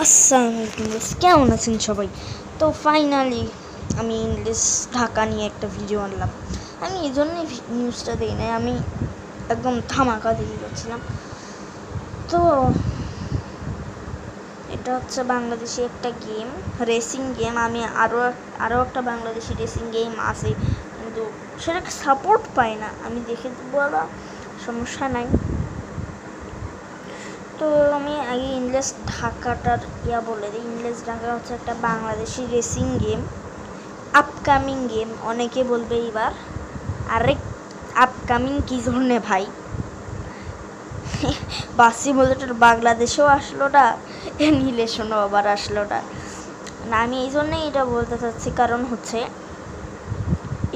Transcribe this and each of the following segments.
আসসালামু আলাইকুম কেমন আছেন সবাই? তো ফাইনালি আমি ইংলিশ ঢাকা নিয়ে একটা ভিডিও আনলাম। আমি এই জন্যই নিউজটা দিই নাই, আমি একদম ধামাকা দিয়ে যাচ্ছিলাম। তো এটা হচ্ছে বাংলাদেশি একটা গেম, রেসিং গেম। আমি আরও একটা বাংলাদেশি রেসিং গেম আছে, কিন্তু সেটাকে সাপোর্ট পাই না। আমি দেখে বলা সমস্যা নাই। তো আমি আগে ইংলিশ ঢাকাটার বলে দিই। ইংলিশ ঢাকা হচ্ছে একটা Bangladeshi racing game, upcoming game. অনেকে বলবে এবার আরেক আপকামিং কী ধরনের ভাই, বাসি বলতে বাংলাদেশেও আসলো না, নীলেশনও আবার আসলো না। আমি এই জন্যই এটা বলতে চাচ্ছি, কারণ হচ্ছে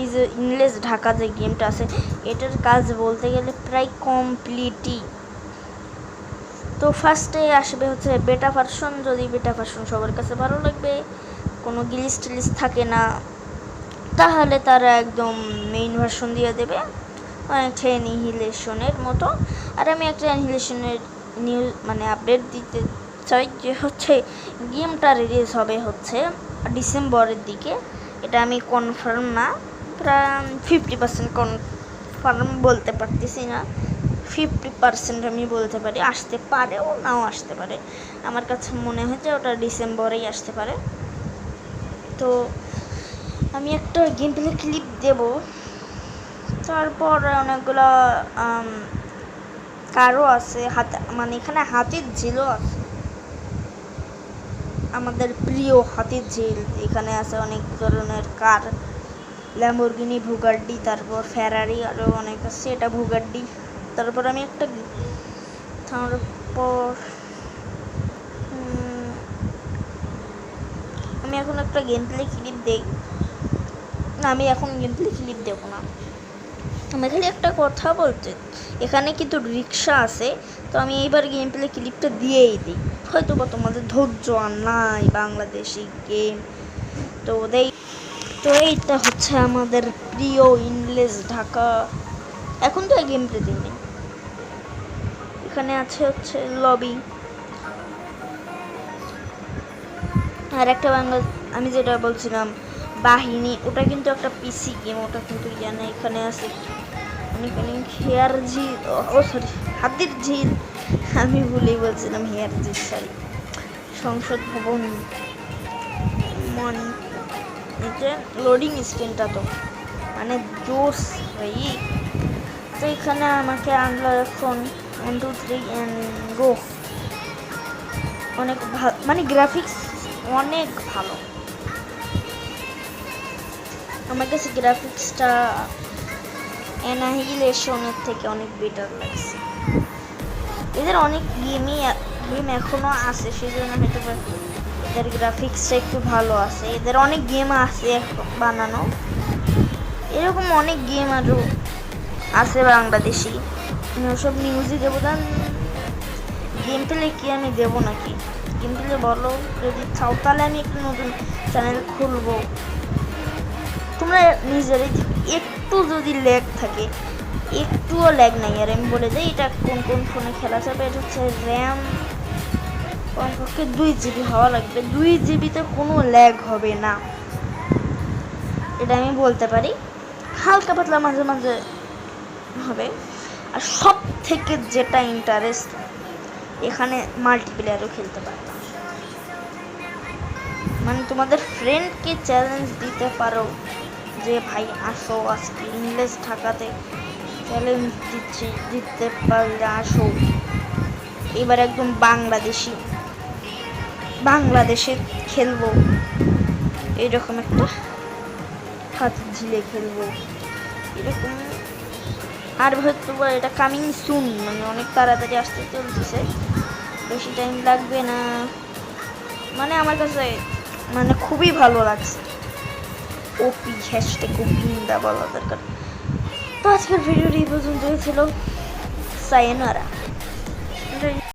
এই যে ইংলিশ ঢাকা যে গেমটা আছে, এটার কাজ বলতে গেলে প্রায় কমপ্লিটই। তো ফার্স্টে আসবে হচ্ছে বেটা ভার্সন। যদি বেটা ভার্সন সবার কাছে ভালো লাগবে, কোনো গিলিস টিলিস থাকে না, তাহলে তারা একদম মেইন ভার্সন দিয়ে দেবে, অনেকটা অ্যানিহিলেশনের মতো। আর আমি একটা অ্যানিহিলেশনের নিউজ আপডেট দিতে চাই, যে হচ্ছে গেমটা রিলিজ হবে হচ্ছে ডিসেম্বরের দিকে। এটা আমি কনফার্ম না, প্রায় 50% কনফার্ম বলতে পারতেছি না, 50% আমি বলতে পারি। আসতে পারে ও নাও আসতে পারে, আমার কাছে মনে হয় যে ওটা ডিসেম্বরেই আসতে পারে। তো আমি একটা গেম প্লে ক্লিপ দেব, তারপর অনেকগুলো কারও আছে এখানে হাতির ঝিলও আছে, আমাদের প্রিয় হাতির ঝিল। এখানে আছে অনেক ধরনের কার, ল্যাম্বরগিনি, বুগাট্টি, তারপর ফেরারি, আরও অনেক আছে। এটা বুগাট্টি। তারপর আমি একটা আমি এখন একটা গেম প্লে ক্লিপ দেই না, আমি এখন গেম প্লে ক্লিপ দেবো না, আমি খালি একটা কথা বলতে। এখানে কিন্তু রিক্সা আছে, তো আমি এইবার গেম প্লে ক্লিপটা দিয়েই দিই। হয়তো বা তোমাদের ধৈর্য আর নাই বাংলাদেশি গেম, তো এইটা হচ্ছে আমাদের প্রিয় ইংলিশ ঢাকা। এখন তো গেম প্লে দিই। এখানে আছে হচ্ছে লবি, আর একটা আমি যেটা বলছিলাম বাহিনী, ওটা কিন্তু একটা পিসি গেম, ওটা কিন্তু জানে। এখানে আছে অনেক হেয়ার ঝিল, ও সরি হাতির ঝিল, আমি ভুলেই বলছিলাম হেয়ার ঝিল, সরি। সংসদ ভবন, লোডিং স্ক্রিনটা তো জোস ভাই। তো এখানে আমাকে আনলো এখন 1 2 3 অ্যান্ড গো। অনেক ভালো, গ্রাফিক্স অনেক ভালো। আমার কাছে গ্রাফিক্সটা অ্যানিহিলেশনের থেকে অনেক বেটার লাগছে। এদের অনেক গেম এখনও আছে, সেই জন্য হয়তো এদের গ্রাফিক্সটা একটু ভালো আছে। এদের অনেক গেম আছে বানানো, এরকম অনেক গেম আরও আছে বাংলাদেশি। ওসব নিউজই দেবো, দেন গেম প্লে কি আমি দেবো নাকি? গেম প্লে বলো যদি চাও, তাহলে আমি একটু নতুন চ্যানেল খুলবো। তোমরা নিজেরাই একটু যদি ল্যাগ থাকে, একটুও ল্যাগ নাই, আর আমি বলে দিই এটা কোন কোন ফোনে খেলা যাবে। এটা হচ্ছে র্যাম কমপক্ষে 2 GB হওয়া লাগবে, 2 GBতে কোনো ল্যাগ হবে না, এটা আমি বলতে পারি। হালকা পাতলা মাঝে মাঝে হবে। আর সব থেকে যেটা ইন্টারেস্ট, এখানে মাল্টিপ্লেয়ারও খেলতে পারতাম। তোমাদের ফ্রেন্ডকে চ্যালেঞ্জ দিতে পারো যে ভাই আসো, আজকে ইংলিশ ঢাকাতে চ্যালেঞ্জ দিতে পারলে আসো। এবার একদম বাংলাদেশে খেলবো, এরকম একটা হাতির ঝিলে খেলবো এরকম। আর হয়তো এটা কামিং সুন, অনেক তাড়াতাড়ি আসতে চলতেছে, বেশি টাইম লাগবে না। আমার কাছে খুবই ভালো লাগছে। ওপি হ্যাশট্যাগ ওপিন্দা বলা দরকার। তো আজকের ভিডিওটি এই পর্যন্তই ছিল। সায়োনারা।